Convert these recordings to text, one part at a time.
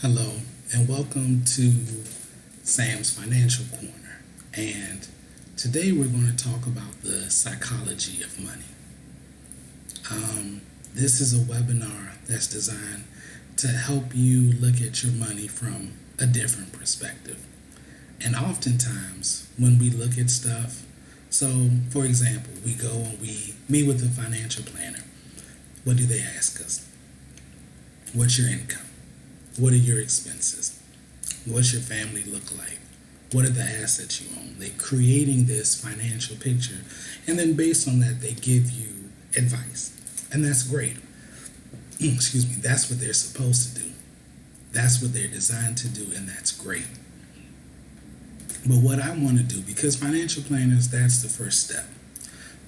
Hello, and welcome to Sam's Financial Corner. And today we're going to talk about the psychology of money. This is a webinar that's designed to help you look at your money from a different perspective. And oftentimes, when we look at stuff, so for example, we go and we meet with a financial planner. What do they ask us? What's your income? What are your expenses? What's your family look like? What are the assets you own? They're creating this financial picture, and then based on that, they give you advice. And that's great. Excuse me, that's what they're supposed to do. That's what they're designed to do, and that's great. But what I want to do, because financial planners, that's the first step.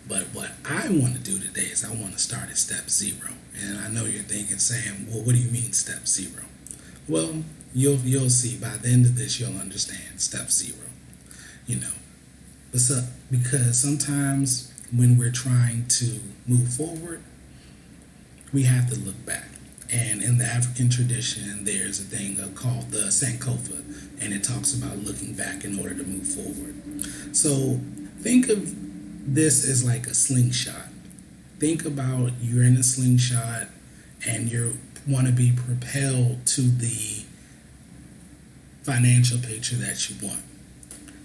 But what I want to do today is I want to start at step zero. And I know you're thinking, Sam, well, what do you mean step zero? Well, you'll see by the end of this, you'll understand step zero. You know, because sometimes when we're trying to move forward, we have to look back. And in the African tradition, there's a thing called the Sankofa, and it talks about looking back in order to move forward. So think of this as like a slingshot. Think about you're in a slingshot and you want to be propelled to the financial picture that you want.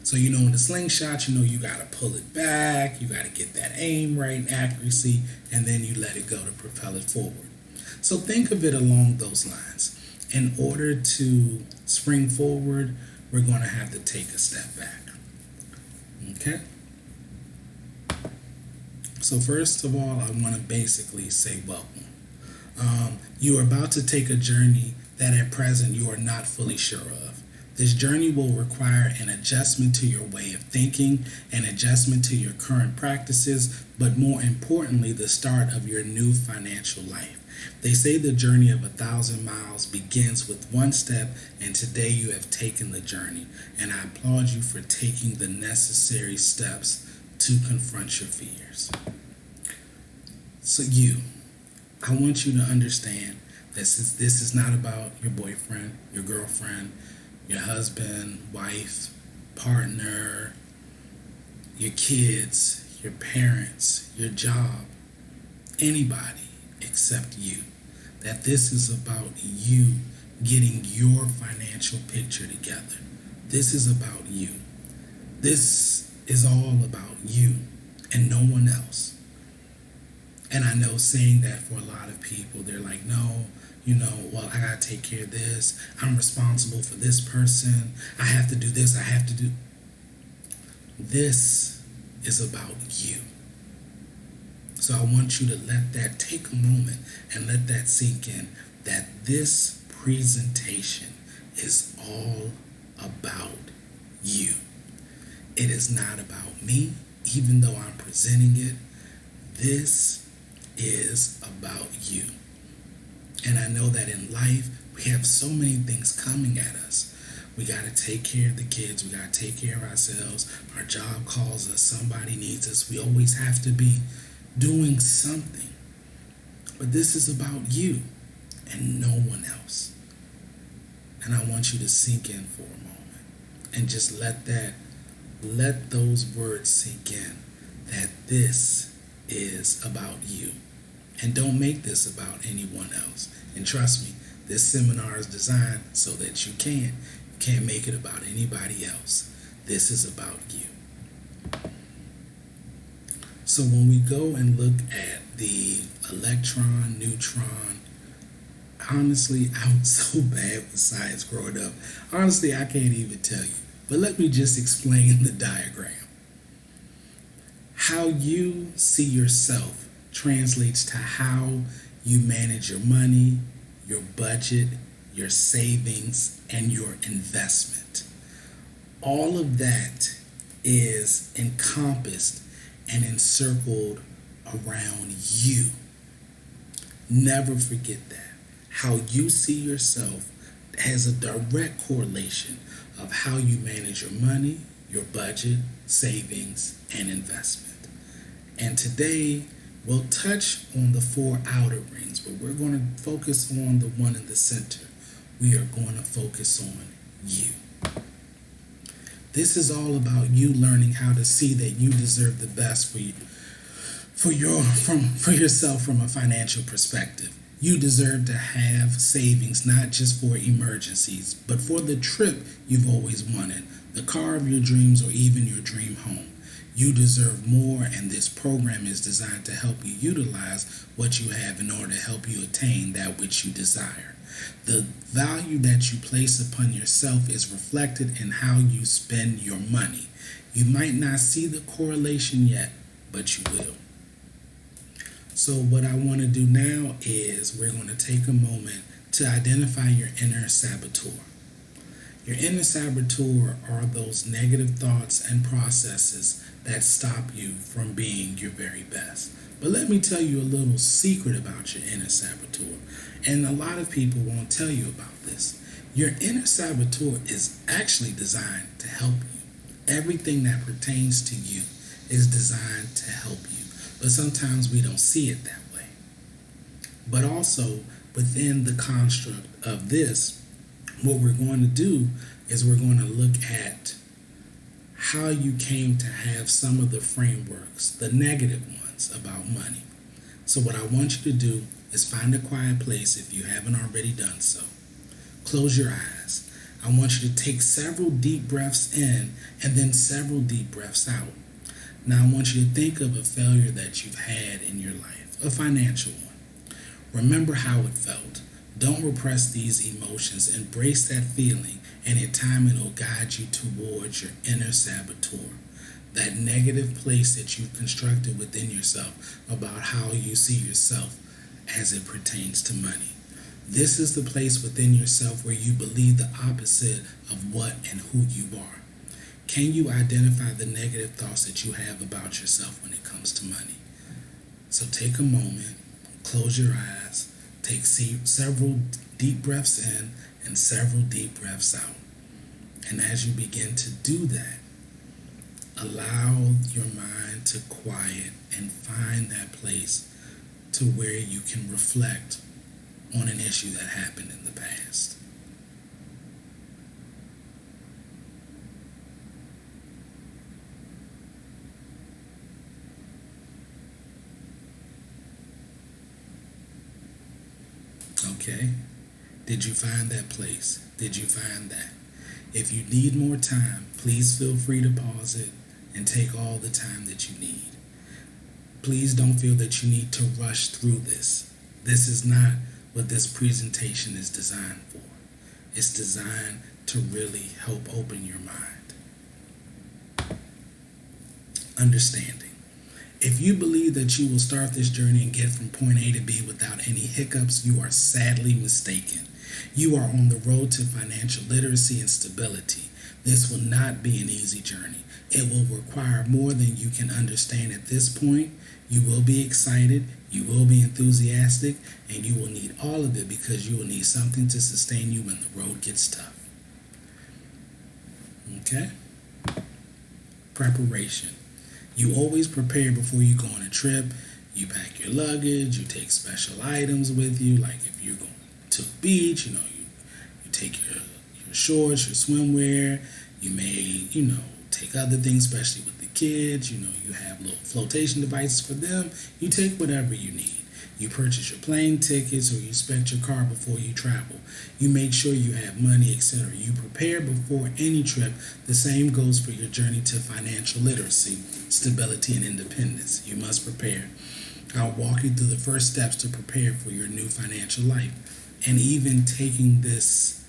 So in the slingshot, you got to pull it back, you got to get that aim right and accuracy, and then you let it go to propel it forward. So think of it along those lines. In order to spring forward, we're going to have to take a step back. Okay? So first of all, I want to basically say welcome. You are about to take a journey that at present you are not fully sure of. This journey will require an adjustment to your way of thinking, an adjustment to your current practices, but more importantly, the start of your new financial life. They say the journey of 1,000 miles begins with one step, and today you have taken the journey. And I applaud you for taking the necessary steps to confront your fears. So I want you to understand this is not about your boyfriend, your girlfriend, your husband, wife, partner, your kids, your parents, your job, anybody except you. That this is about you getting your financial picture together. This is about you. This is all about you and no one else. And I know saying that for a lot of people, they're like, no, well, I got to take care of this. I'm responsible for this person. I have to do this. I have to do. This is about you. So I want you to let that take a moment and let that sink in, that this presentation is all about you. It is not about me, even though I'm presenting it. This is about you. And I know that in life, we have so many things coming at us. We got to take care of the kids. We got to take care of ourselves. Our job calls us. Somebody needs us. We always have to be doing something. But this is about you and no one else. And I want you to sink in for a moment and just let those words sink in, that this is about you. And don't make this about anyone else. And trust me, this seminar is designed so that you can't make it about anybody else. This is about you. So when we go and look at the electron, neutron, honestly, I was so bad with science growing up. Honestly, I can't even tell you. But let me just explain the diagram. How you see yourself translates to how you manage your money, your budget, your savings, and your investment. All of that is encompassed and encircled around you. Never forget that. How you see yourself has a direct correlation of how you manage your money, your budget, savings, and investment. And today, we'll touch on the 4 outer rings, but we're going to focus on the one in the center, we are going to focus on you. This is all about you learning how to see that you deserve the best for you, for yourself from a financial perspective. You deserve to have savings not just for emergencies, but for the trip you've always wanted, the car of your dreams, or even your dream home. You deserve more, and this program is designed to help you utilize what you have in order to help you attain that which you desire. The value that you place upon yourself is reflected in how you spend your money. You might not see the correlation yet, but you will. So what I want to do now is we're going to take a moment to identify your inner saboteur. Your inner saboteur are those negative thoughts and processes that stop you from being your very best. But let me tell you a little secret about your inner saboteur. And a lot of people won't tell you about this. Your inner saboteur is actually designed to help you. Everything that pertains to you is designed to help you. But sometimes we don't see it that way. But also, within the construct of this, what we're going to do is we're going to look at how you came to have some of the frameworks, the negative ones, about money. So what I want you to do is find a quiet place if you haven't already done so. Close your eyes. I want you to take several deep breaths in and then several deep breaths out. Now I want you to think of a failure that you've had in your life, a financial one. Remember how it felt. Don't repress these emotions. Embrace that feeling, and in time it will guide you towards your inner saboteur, that negative place that you've constructed within yourself about how you see yourself as it pertains to money. This is the place within yourself where you believe the opposite of what and who you are. Can you identify the negative thoughts that you have about yourself when it comes to money? So take a moment, close your eyes, take several deep breaths in and several deep breaths out. And as you begin to do that, allow your mind to quiet and find that place to where you can reflect on an issue that happened in the past. Okay? Did you find that place? Did you find that? If you need more time, please feel free to pause it and take all the time that you need. Please don't feel that you need to rush through this. This is not what this presentation is designed for. It's designed to really help open your mind. Understanding. If you believe that you will start this journey and get from point A to B without any hiccups, you are sadly mistaken. You are on the road to financial literacy and stability. This will not be an easy journey. It will require more than you can understand at this point. You will be excited, you will be enthusiastic, and you will need all of it because you will need something to sustain you when the road gets tough. Okay? Preparation. You always prepare before you go on a trip. You pack your luggage, you take special items with you, like if you're going to the beach, you take your shorts, your swimwear. You may, take other things, especially with the kids. You have little flotation devices for them. You take whatever you need. You purchase your plane tickets or you inspect your car before you travel. You make sure you have money, etc. You prepare before any trip. The same goes for your journey to financial literacy, stability, and independence. You must prepare. I'll walk you through the first steps to prepare for your new financial life. And even taking this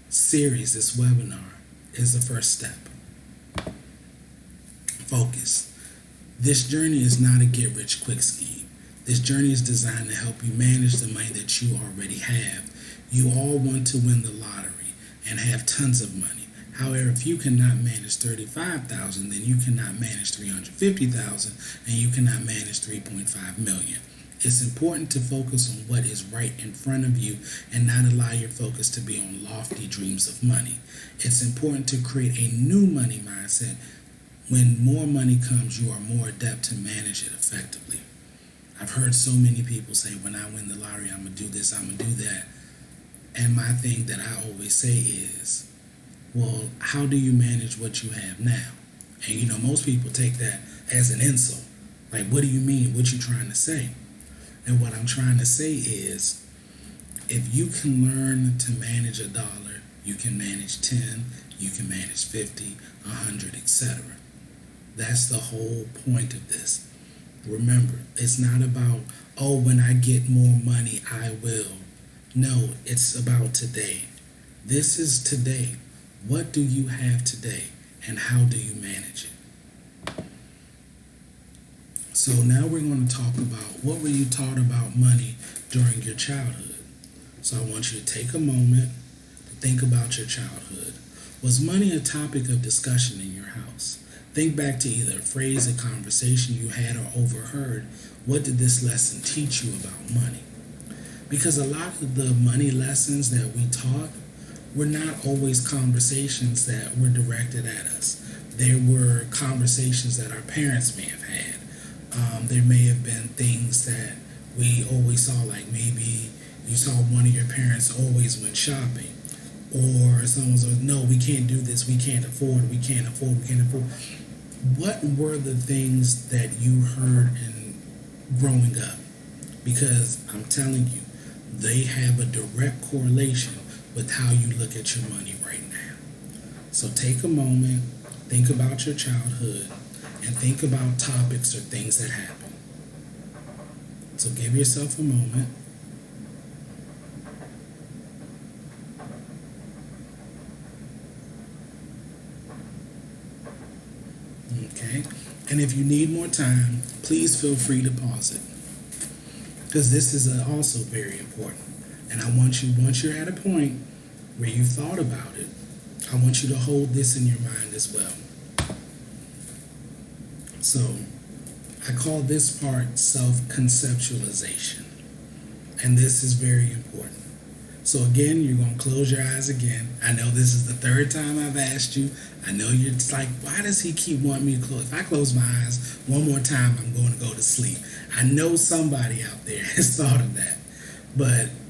series, this webinar, is the first step. Focus. This journey is not a get-rich-quick scheme. This journey is designed to help you manage the money that you already have. You all want to win the lottery and have tons of money. However, if you cannot manage $35,000, then you cannot manage $350,000, and you cannot manage $3.5 million. It's important to focus on what is right in front of you and not allow your focus to be on lofty dreams of money. It's important to create a new money mindset. When more money comes, you are more adept to manage it effectively. I've heard so many people say, when I win the lottery, I'm going to do this, I'm going to do that. And my thing that I always say is, well, how do you manage what you have now? And most people take that as an insult. Like, what do you mean? What you trying to say? And what I'm trying to say is, if you can learn to manage $1, you can manage 10, you can manage 50, 100, etc. That's the whole point of this. Remember, it's not about, oh, when I get more money, I will. No, it's about today. This is today. What do you have today, and how do you manage it? So now we're going to talk about what were you taught about money during your childhood. So I want you to take a moment to think about your childhood. Was money a topic of discussion in your house? Think back to either a phrase, a conversation you had or overheard. What did this lesson teach you about money? Because a lot of the money lessons that we taught were not always conversations that were directed at us. There were conversations that our parents may have had. There may have been things that we always saw, like maybe you saw one of your parents always went shopping, or someone said, no, we can't do this, we can't afford, we can't afford, we can't afford. What were the things that you heard in growing up? Because I'm telling you, they have a direct correlation with how you look at your money right now. So take a moment, think about your childhood, and think about topics or things that happen. So give yourself a moment. Okay? And if you need more time, please feel free to pause it, because this is also very important. And I want you, once you're at a point where you've thought about it, I want you to hold this in your mind as well. So I call this part self-conceptualization. And this is very important. So again, you're going to close your eyes again. I know this is the third time I've asked you. I know you're like, why does he keep wanting me to close? If I close my eyes one more time, I'm going to go to sleep. I know somebody out there has thought of that.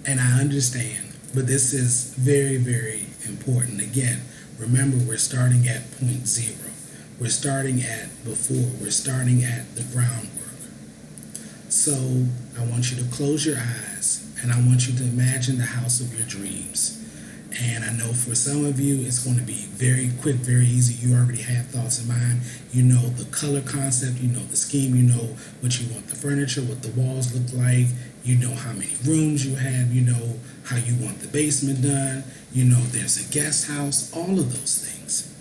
And I understand. But this is very, very important. Again, remember, we're starting at point zero. We're starting at before. We're starting at the groundwork. So I want you to close your eyes, and I want you to imagine the house of your dreams. And I know for some of you, it's going to be very quick, very easy. You already have thoughts in mind. You know the color concept. You know the scheme. You know what you want the furniture, what the walls look like. You know how many rooms you have. You know how you want the basement done. You know there's a guest house. All of those things.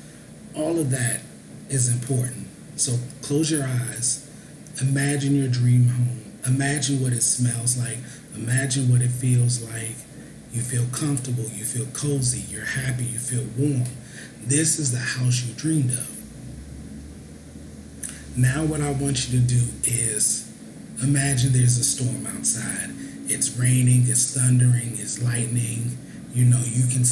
All of that is important. So close your eyes. Imagine your dream home. Imagine what it smells like. Imagine what it feels like. You feel comfortable. You feel cozy. You're happy. You feel warm. This is the house you dreamed of. Now what I want you to do is imagine there's a storm outside. It's raining. It's thundering. It's lightning. You know, you can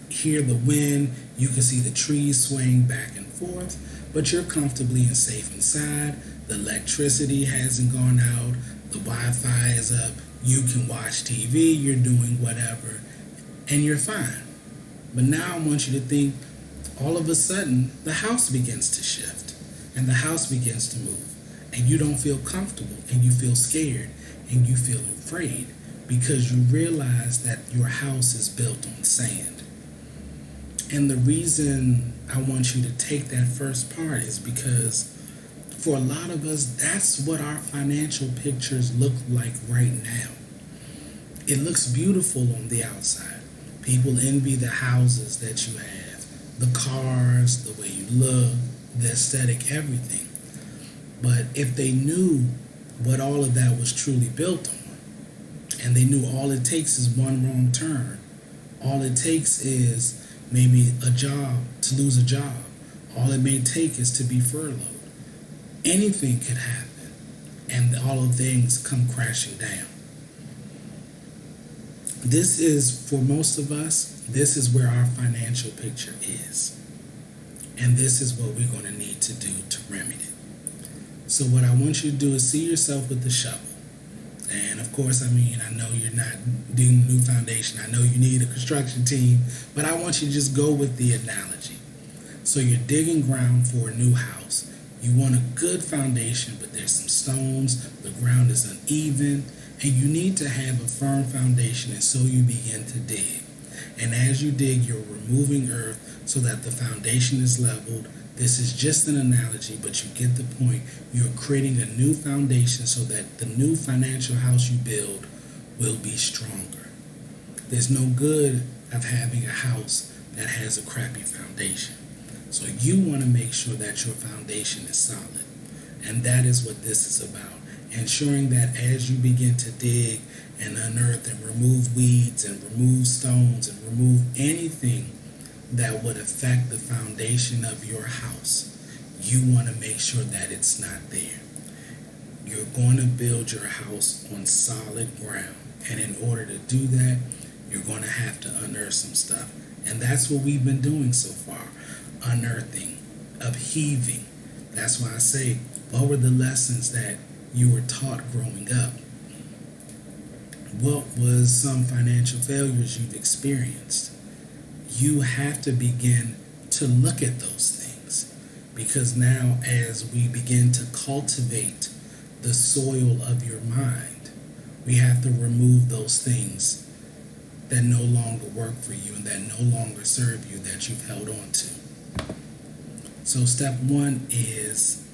hear the wind. You can see the trees swaying back and forth. But you're comfortably and safe inside. The electricity hasn't gone out. The Wi-Fi is up. You can watch TV. You're doing whatever. And you're fine. But now I want you to think, all of a sudden, the house begins to shift. And the house begins to move. And you don't feel comfortable. And you feel scared. And you feel afraid. Because you realize that your house is built on sand. And the reason I want you to take that first part is because for a lot of us, that's what our financial pictures look like right now. It looks beautiful on the outside. People envy the houses that you have, the cars, the way you look, the aesthetic, everything. But if they knew what all of that was truly built on, and they knew all it takes is one wrong turn, all it takes is maybe a job, to lose a job. All it may take is to be furloughed. Anything could happen, and all of things come crashing down. This is, for most of us, this is where our financial picture is. And this is what we're going to need to do to remedy it. So what I want you to do is see yourself with the shovel. And of course, I know you're not doing a new foundation. I know you need a construction team, but I want you to just go with the analogy. So you're digging ground for a new house. You want a good foundation, but there's some stones, the ground is uneven, and you need to have a firm foundation, and so you begin to dig. And as you dig, you're removing earth so that the foundation is leveled. This is just an analogy, but you get the point. You're creating a new foundation so that the new financial house you build will be stronger. There's no good of having a house that has a crappy foundation. So you want to make sure that your foundation is solid. And that is what this is about. Ensuring that as you begin to dig and unearth and remove weeds and remove stones and remove anything that would affect the foundation of your house, you want to make sure that it's not there. You're going to build your house on solid ground. And in order to do that, you're going to have to unearth some stuff. And that's what we've been doing so far. Unearthing, upheaving. That's why I say, what were the lessons that you were taught growing up? What was some financial failures you've experienced? You have to begin to look at those things, because now as we begin to cultivate the soil of your mind, we have to remove those things that no longer work for you and that no longer serve you, that you've held on to. So step one is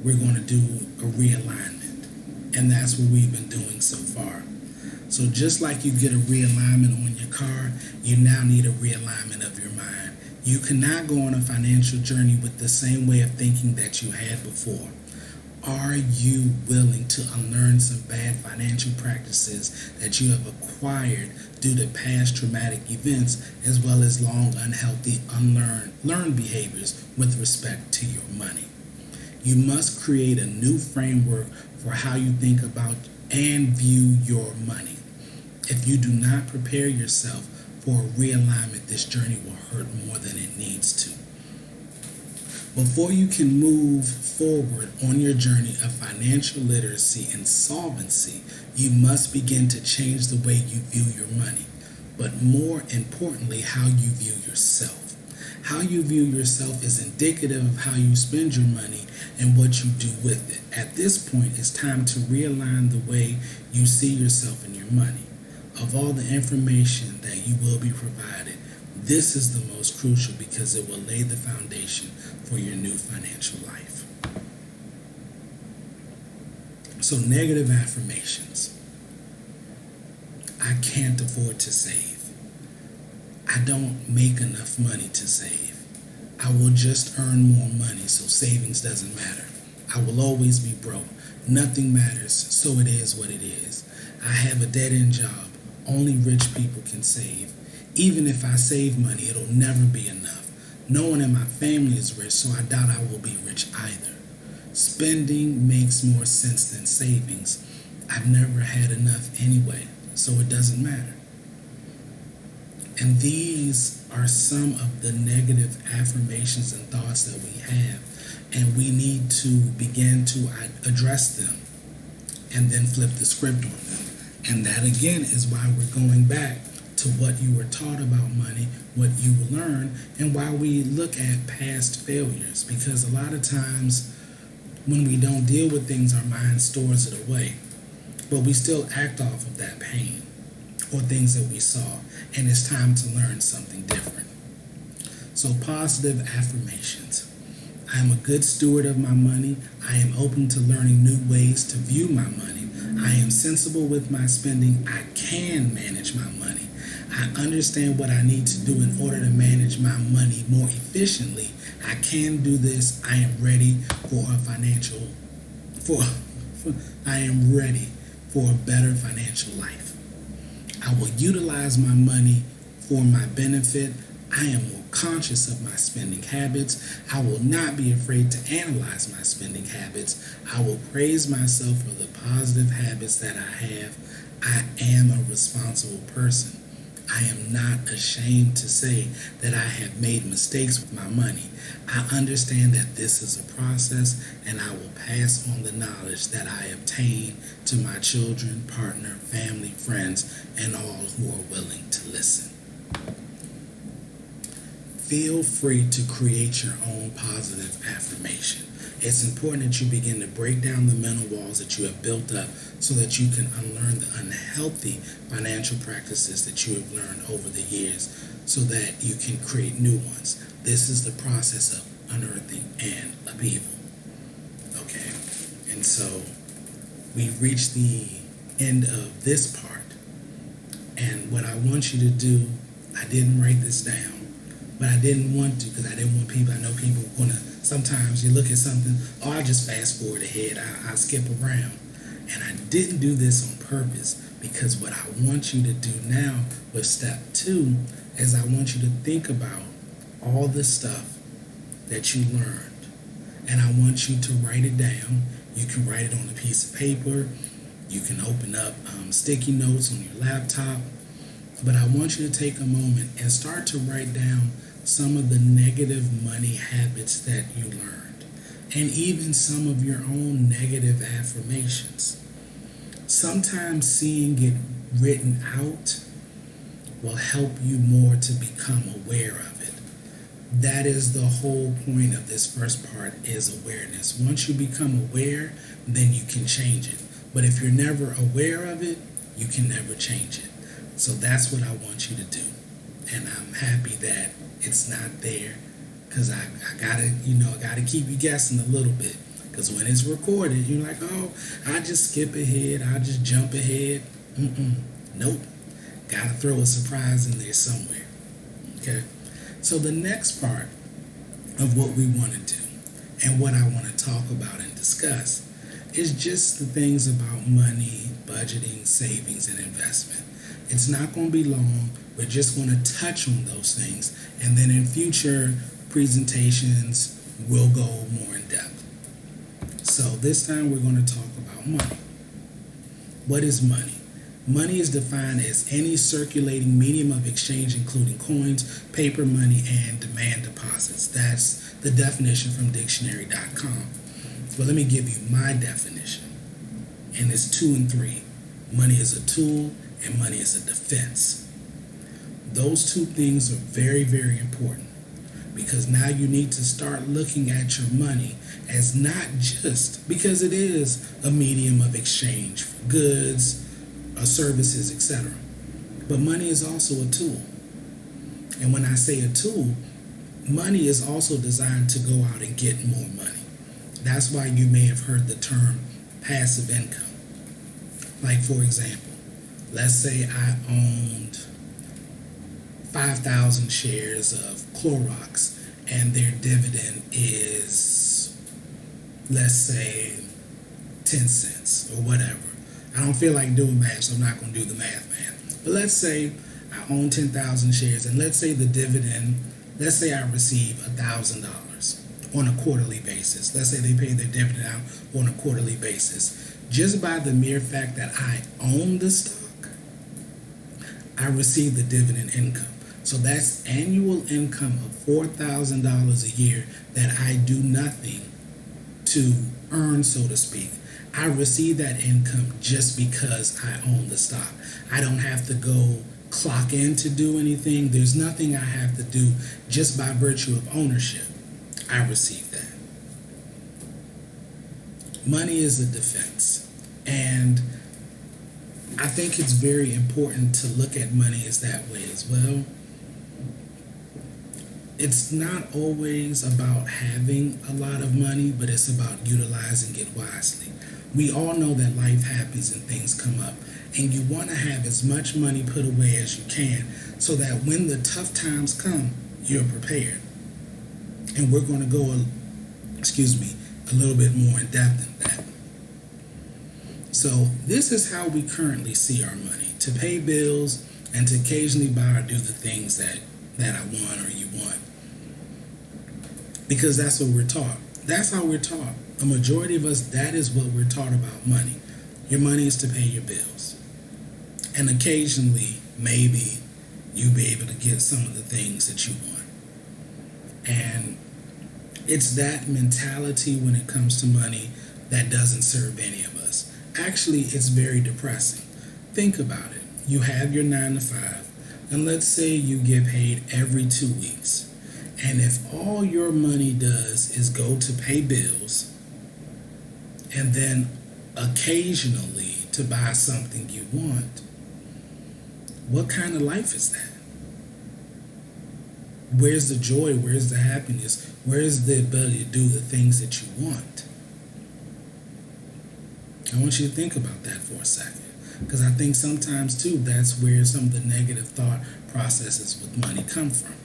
we're going to do a realignment, and that's what we've been doing so far. So just like you get a realignment on your car, you now need a realignment of your mind. You cannot go on a financial journey with the same way of thinking that you had before. Are you willing to unlearn some bad financial practices that you have acquired due to past traumatic events, as well as long unhealthy learned behaviors with respect to your money? You must create a new framework for how you think about and view your money. If you do not prepare yourself for a realignment, this journey will hurt more than it needs to. Before you can move forward on your journey of financial literacy and solvency, you must begin to change the way you view your money, but more importantly, how you view yourself. How you view yourself is indicative of how you spend your money and what you do with it. At this point, it's time to realign the way you see yourself and your money. Of all the information that you will be provided, this is the most crucial because it will lay the foundation for your new financial life. So, negative affirmations. I can't afford to save. I don't make enough money to save. I will just earn more money, so savings doesn't matter. I will always be broke. Nothing matters, so it is what it is. I have a dead-end job. Only rich people can save. Even if I save money, it'll never be enough. No one in my family is rich, so I doubt I will be rich either. Spending makes more sense than savings. I've never had enough anyway, so it doesn't matter. And these are some of the negative affirmations and thoughts that we have, and we need to begin to address them and then flip the script on them. And that again is why we're going back to what you were taught about money, what you learned, and why we look at past failures. Because a lot of times when we don't deal with things, our mind stores it away. But we still act off of that pain or things that we saw. And it's time to learn something different. So positive affirmations. I am a good steward of my money. I am open to learning new ways to view my money. I am sensible with my spending. I can manage my money. I understand what I need to do in order to manage my money more efficiently. I can do this. I am ready I am ready for a better financial life. I will utilize my money for my benefit. I am more conscious of my spending habits. I will not be afraid to analyze my spending habits. I will praise myself for the positive habits that I have. I am a responsible person. I am not ashamed to say that I have made mistakes with my money. I understand that this is a process, and I will pass on the knowledge that I obtain to my children, partner, family, friends, and all who are willing to listen. Feel free to create your own positive affirmation. It's important that you begin to break down the mental walls that you have built up so that you can unlearn the unhealthy financial practices that you have learned over the years so that you can create new ones. This is the process of unearthing and upheaval. Okay, and so we've reached the end of this part. And what I want you to do, I didn't write this down, but I didn't want to because I didn't want people, I know people want to, sometimes you look at something, oh, I just fast forward ahead, I skip around. And I didn't do this on purpose because what I want you to do now with step 2 is I want you to think about all the stuff that you learned. And I want you to write it down. You can write it on a piece of paper. You can open up sticky notes on your laptop. But I want you to take a moment and start to write down some of the negative money habits that you learned, and even some of your own negative affirmations. Sometimes seeing it written out will help you more to become aware of it. That is the whole point of this first part, is awareness. Once you become aware, then you can change it. But if you're never aware of it, you can never change it. So that's what I want you to do. And I'm happy that it's not there, because I gotta keep you guessing a little bit. Because when it's recorded, you're like, oh, I just skip ahead, I just jump ahead. Nope. Gotta throw a surprise in there somewhere. Okay? So the next part of what we want to do and what I want to talk about and discuss is just the things about money, budgeting, savings, and investment. It's not going to be long. We're just going to touch on those things. And then in future presentations, we'll go more in depth. So this time we're going to talk about money. What is money? Money is defined as any circulating medium of exchange, including coins, paper money, and demand deposits. That's the definition from dictionary.com. But let me give you my definition. And it's 2 and 3. Money is a tool and money is a defense. Those two things are very, very important, because now you need to start looking at your money as not just, because it is a medium of exchange for goods, services, etc. But money is also a tool. And when I say a tool, money is also designed to go out and get more money. That's why you may have heard the term passive income. Like, for example, let's say I owned 5,000 shares of Clorox and their dividend is, let's say, 10 cents or whatever. I don't feel like doing math, so I'm not going to do the math. But let's say I own 10,000 shares, and let's say the dividend, let's say I receive $1,000 on a quarterly basis. Let's say they pay their dividend out on a quarterly basis. Just by the mere fact that I own the stock, I receive the dividend income. So that's annual income of $4,000 a year that I do nothing to earn, so to speak. I receive that income just because I own the stock. I don't have to go clock in to do anything. There's nothing I have to do. Just by virtue of ownership, I receive that. Money is a defense. And I think it's very important to look at money as that way as well. It's not always about having a lot of money, but it's about utilizing it wisely. We all know that life happens and things come up, and you want to have as much money put away as you can so that when the tough times come, you're prepared. And we're going to go, a little bit more in depth in that. So this is how we currently see our money: to pay bills and to occasionally buy or do the things that I want or you want. Because that's what we're taught. That's how we're taught. A majority of us, that is what we're taught about money. Your money is to pay your bills. And occasionally, maybe you'll be able to get some of the things that you want. And it's that mentality when it comes to money that doesn't serve any of us. Actually, it's very depressing. Think about it. You have your 9 to 5, and let's say you get paid every 2 weeks. And if all your money does is go to pay bills and then occasionally to buy something you want, what kind of life is that? Where's the joy? Where's the happiness? Where's the ability to do the things that you want? I want you to think about that for a second, because I think sometimes too that's where some of the negative thought processes with money come from.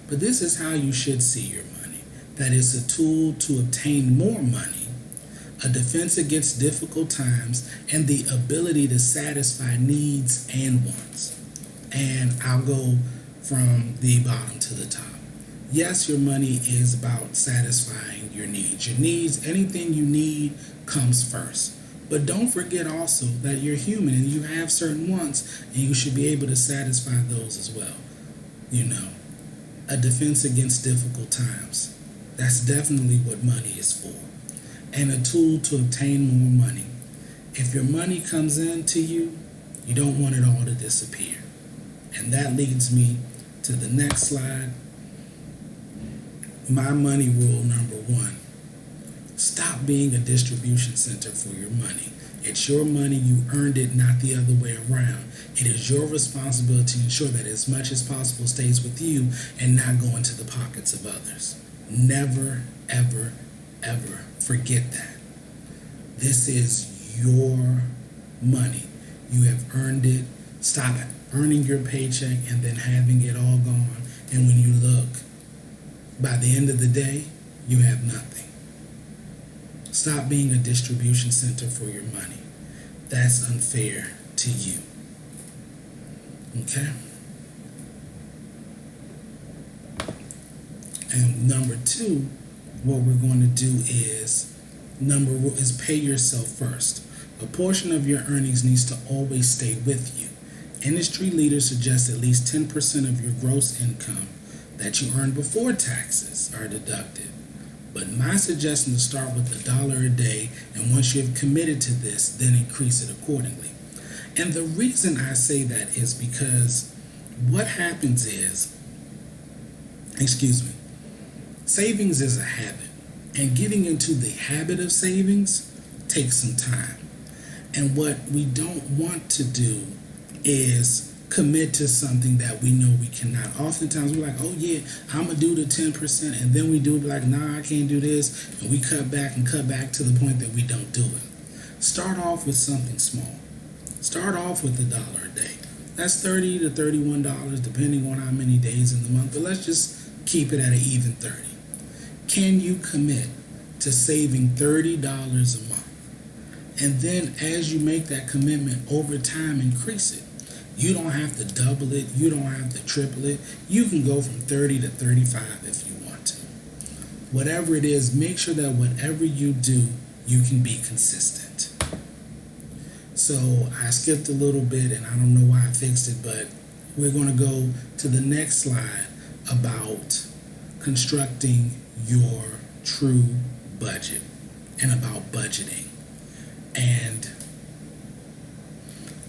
But this is how you should see your money. That it's a tool to obtain more money, a defense against difficult times, and the ability to satisfy needs and wants. And I'll go from the bottom to the top. Yes, your money is about satisfying your needs. Your needs, anything you need comes first. But don't forget also that you're human and you have certain wants, and you should be able to satisfy those as well. You know, a defense against difficult times. That's definitely what money is for. And a tool to obtain more money. If your money comes in to you, you don't want it all to disappear. And that leads me to the next slide. My money rule number 1. Stop being a distribution center for your money. It's your money, you earned it, not the other way around. It is your responsibility to ensure that as much as possible stays with you and not go into the pockets of others. Never, ever, ever forget that. This is your money. You have earned it. Stop earning your paycheck and then having it all gone. And when you look, by the end of the day, you have nothing. Stop being a distribution center for your money. That's unfair to you. Okay? And number 2, what we're going to do is pay yourself first. A portion of your earnings needs to always stay with you. Industry leaders suggest at least 10% of your gross income that you earn before taxes are deducted. But my suggestion is to start with $1 a day, and once you have committed to this, then increase it accordingly. And the reason I say that is because what happens is, savings is a habit, and getting into the habit of savings takes some time. And what we don't want to do is commit to something that we know we cannot. Oftentimes we're like, oh yeah, I'm going to do the 10%, and then we do it like, nah, I can't do this, and we cut back to the point that we don't do it. Start off with something small. Start off with $1 a day. That's $30 to $31 depending on how many days in the month, but let's just keep it at an even 30. Can you commit to saving $30 a month? And then as you make that commitment over time, increase it. You don't have to double it. You don't have to triple it. You can go from 30 to 35 if you want to. Whatever it is, make sure that whatever you do, you can be consistent. So I skipped a little bit, and I don't know why I fixed it, but we're going to go to the next slide about constructing your true budget and about budgeting. And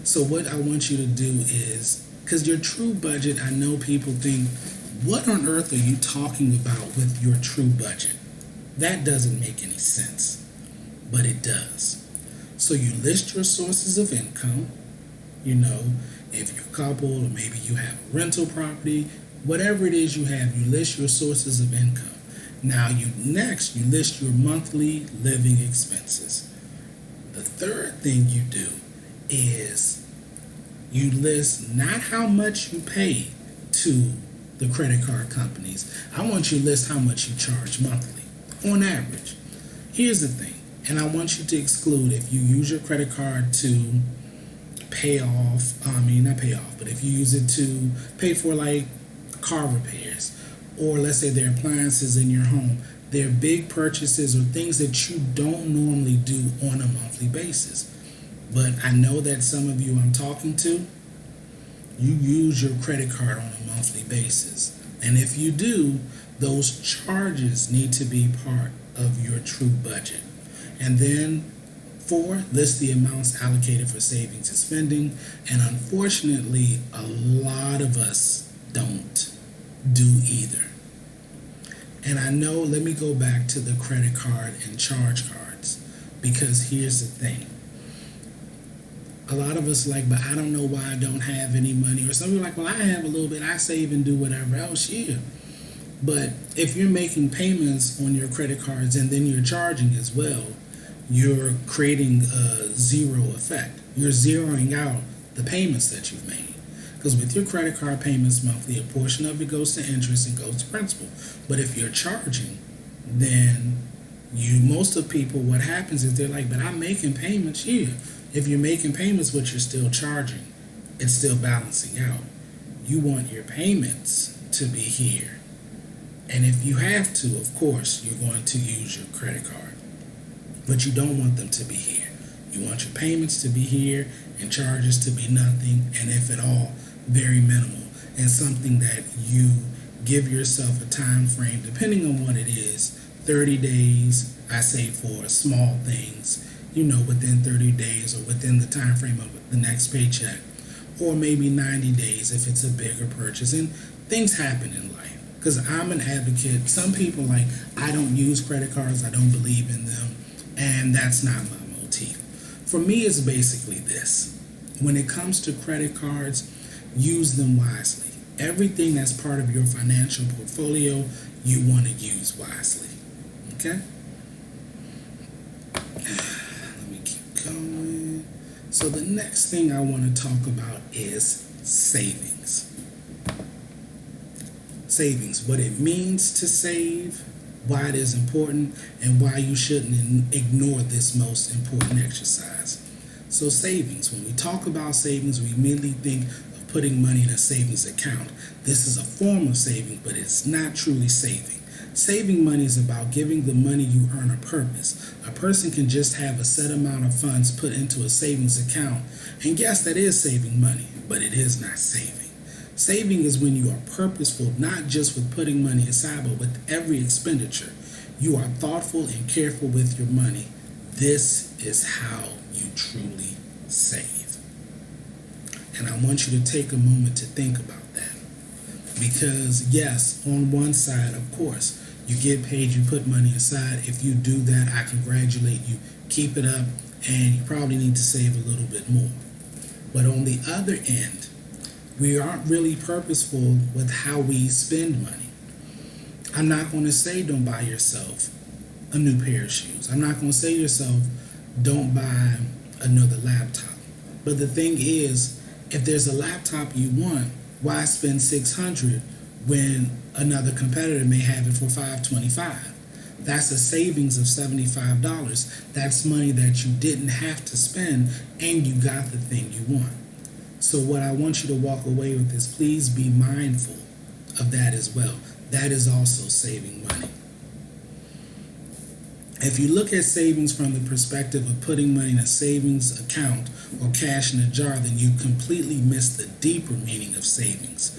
so what I want you to do is, because your true budget, I know people think, what on earth are you talking about with your true budget? That doesn't make any sense, but it does. So you list your sources of income, you know, if you're a couple or maybe you have a rental property, whatever it is you have, you list your sources of income. Now you list your monthly living expenses. The third thing you do is you list not how much you pay to the credit card companies. I want you to list how much you charge monthly on average. Here's the thing, and I want you to exclude if you use your credit card to if you use it to pay for like car repairs, or let's say there are appliances in your home, they're big purchases or things that you don't normally do on a monthly basis. But I know that some of you I'm talking to, you use your credit card on a monthly basis. And if you do, those charges need to be part of your true budget. And then 4, list the amounts allocated for savings and spending. And unfortunately, a lot of us don't do either. And I know, let me go back to the credit card and charge cards, because here's the thing. A lot of us like, but I don't know why I don't have any money. Or some people are like, well, I have a little bit, I save and do whatever else. Yeah. But if you're making payments on your credit cards and then you're charging as well, you're creating a zero effect. You're zeroing out the payments that you've made. Because with your credit card payments monthly, a portion of it goes to interest and goes to principal. But if you're charging, then most of people, what happens is they're like, but I'm making payments. Yeah. If you're making payments, but you're still charging, it's still balancing out. You want your payments to be here. And if you have to, of course, you're going to use your credit card. But you don't want them to be here. You want your payments to be here and charges to be nothing, and if at all, very minimal. And something that you give yourself a time frame, depending on what it is, 30 days, I say for small things, within 30 days or within the time frame of the next paycheck, or maybe 90 days if it's a bigger purchase. And things happen in life. Because I'm an advocate. Some people I don't use credit cards, I don't believe in them, and that's not my motif. For me, it's basically this. When it comes to credit cards, use them wisely. Everything that's part of your financial portfolio, you want to use wisely. Okay? Let me keep going. So the next thing I want to talk about is savings. Savings, what it means to save, why it is important, and why you shouldn't ignore this most important exercise. So savings, when we talk about savings, we immediately think of putting money in a savings account. This is a form of saving, but it's not truly saving. Saving money is about giving the money you earn a purpose. A person can just have a set amount of funds put into a savings account, and yes, that is saving money, but it is not saving. Saving is when you are purposeful, not just with putting money aside, but with every expenditure. You are thoughtful and careful with your money. This is how you truly save. And I want you to take a moment to think about that. Because yes, on one side, of course, you get paid, you put money aside. If you do that, I congratulate you. Keep it up, and you probably need to save a little bit more. But on the other end, we aren't really purposeful with how we spend money. I'm not going to say don't buy yourself a new pair of shoes. I'm not going to say to yourself don't buy another laptop. But the thing is, if there's a laptop you want, why spend $600 when another competitor may have it for $525? That's a savings of $75. That's money that you didn't have to spend, and you got the thing you want. So what I want you to walk away with is please be mindful of that as well. That is also saving money. If you look at savings from the perspective of putting money in a savings account or cash in a jar, then you completely miss the deeper meaning of savings.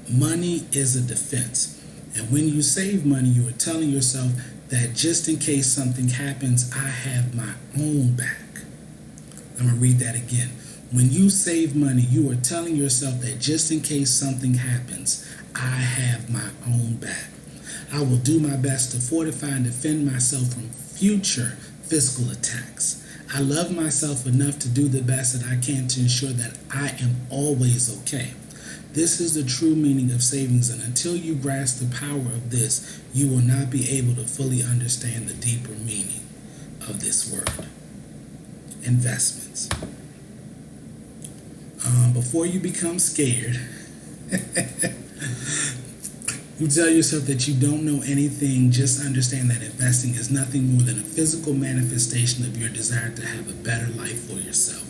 Money is a defense. And when you save money, you are telling yourself that just in case something happens, I have my own back. I'm going to read that again. When you save money, you are telling yourself that just in case something happens, I have my own back. I will do my best to fortify and defend myself from future fiscal attacks. I love myself enough to do the best that I can to ensure that I am always okay. This is the true meaning of savings, and until you grasp the power of this, you will not be able to fully understand the deeper meaning of this word. Investments. Before you become scared, you tell yourself that you don't know anything. Just understand that investing is nothing more than a physical manifestation of your desire to have a better life for yourself.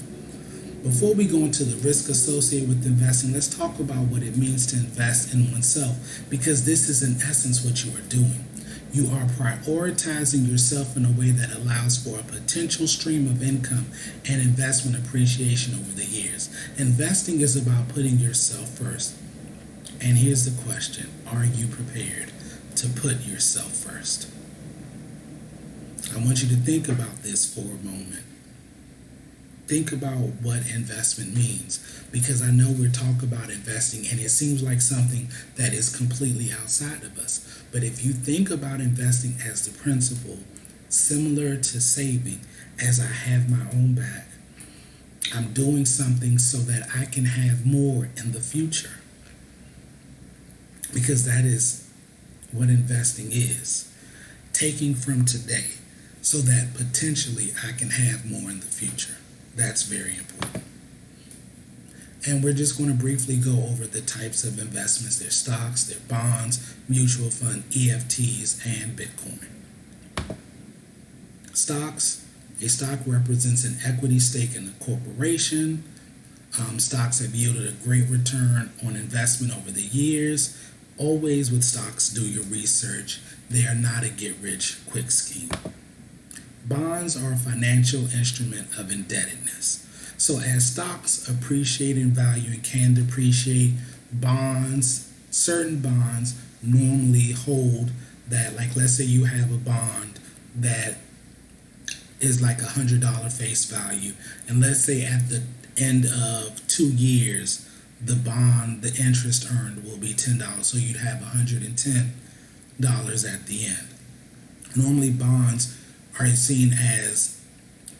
Before we go into the risk associated with investing, let's talk about what it means to invest in oneself, because this is in essence what you are doing. You are prioritizing yourself in a way that allows for a potential stream of income and investment appreciation over the years. Investing is about putting yourself first. And here's the question: are you prepared to put yourself first? I want you to think about this for a moment. Think about what investment means, because I know we're talking about investing and it seems like something that is completely outside of us. But if you think about investing as the principle, similar to saving, as I have my own bag, I'm doing something so that I can have more in the future. Because that is what investing is. Taking from today so that potentially I can have more in the future. That's very important. And we're just going to briefly go over the types of investments. There's stocks, there's bonds, mutual fund, EFTs, and Bitcoin. Stocks. A stock represents an equity stake in a corporation. Stocks have yielded a great return on investment over the years. Always with stocks, do your research. They are not a get-rich-quick scheme. Bonds are a financial instrument of indebtedness. So as stocks appreciate in value and can depreciate, certain bonds normally hold that, like let's say you have a bond that is like $100 face value, and let's say at the end of 2 years, the interest earned will be $10, so you'd have $110 at the end. Normally bonds are seen as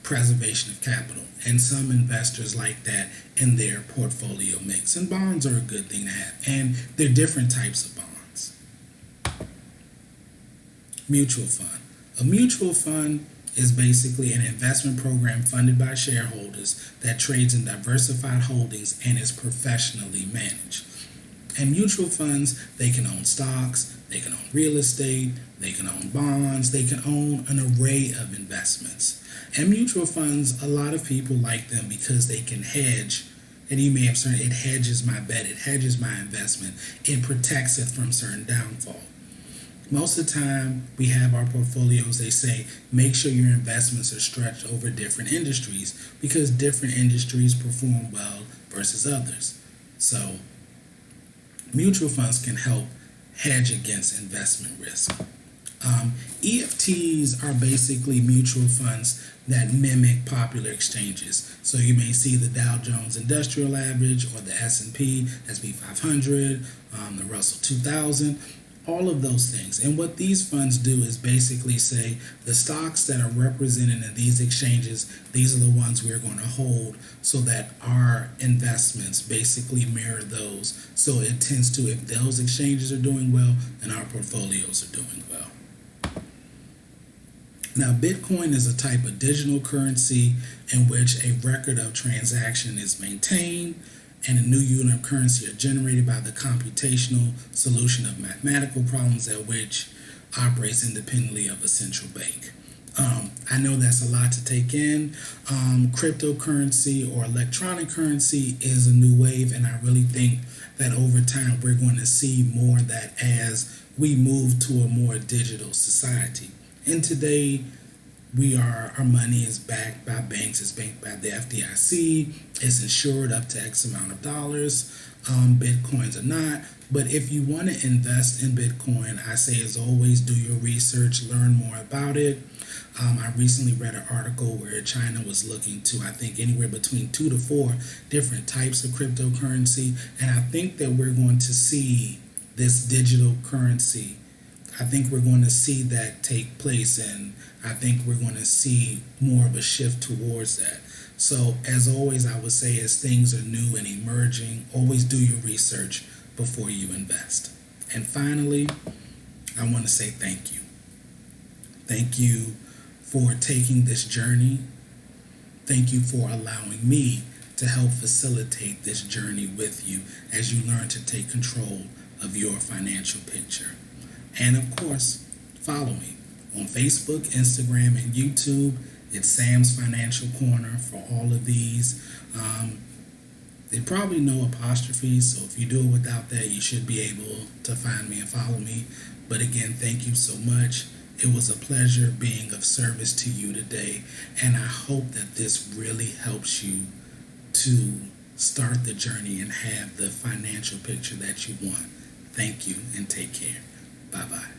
preservation of capital, and some investors like that in their portfolio mix. And bonds are a good thing to have, and there are different types of bonds. Mutual fund. A mutual fund is basically an investment program funded by shareholders that trades in diversified holdings and is professionally managed. And mutual funds, they can own stocks, they can own real estate, they can own bonds, they can own an array of investments. And mutual funds, a lot of people like them because they can hedge, and you may have seen it hedges my bet, it hedges my investment, it protects it from certain downfall. Most of the time, we have our portfolios, they say, make sure your investments are stretched over different industries because different industries perform well versus others. So, mutual funds can help hedge against investment risk. EFTs are basically mutual funds that mimic popular exchanges. So you may see the Dow Jones Industrial Average or the S&P 500, the Russell 2000, all of those things. And what these funds do is basically say the stocks that are represented in these exchanges, these are the ones we're going to hold so that our investments basically mirror those. So it tends to, if those exchanges are doing well, then our portfolios are doing well. Now, Bitcoin is a type of digital currency in which a record of transaction is maintained and a new unit of currency are generated by the computational solution of mathematical problems at which operates independently of a central bank. I know that's a lot to take in. Cryptocurrency or electronic currency is a new wave, and I really think that over time we're going to see more of that as we move to a more digital society. And today, our money is backed by banks, it's backed by the FDIC, it's insured up to X amount of dollars. Bitcoins are not. But if you want to invest in Bitcoin, I say as always, do your research, learn more about it. I recently read an article where China was looking to, I think, anywhere between 2 to 4 different types of cryptocurrency. And I think that we're going to see this digital currency. I think we're going to see that take place, and I think we're going to see more of a shift towards that. So, as always, I would say as things are new and emerging, always do your research before you invest. And finally, I want to say thank you. Thank you for taking this journey. Thank you for allowing me to help facilitate this journey with you as you learn to take control of your financial picture. And of course, follow me on Facebook, Instagram, and YouTube. It's Sam's Financial Corner for all of these. They probably no apostrophes, so if you do it without that, you should be able to find me and follow me. But again, thank you so much. It was a pleasure being of service to you today, and I hope that this really helps you to start the journey and have the financial picture that you want. Thank you and take care. Bye bye.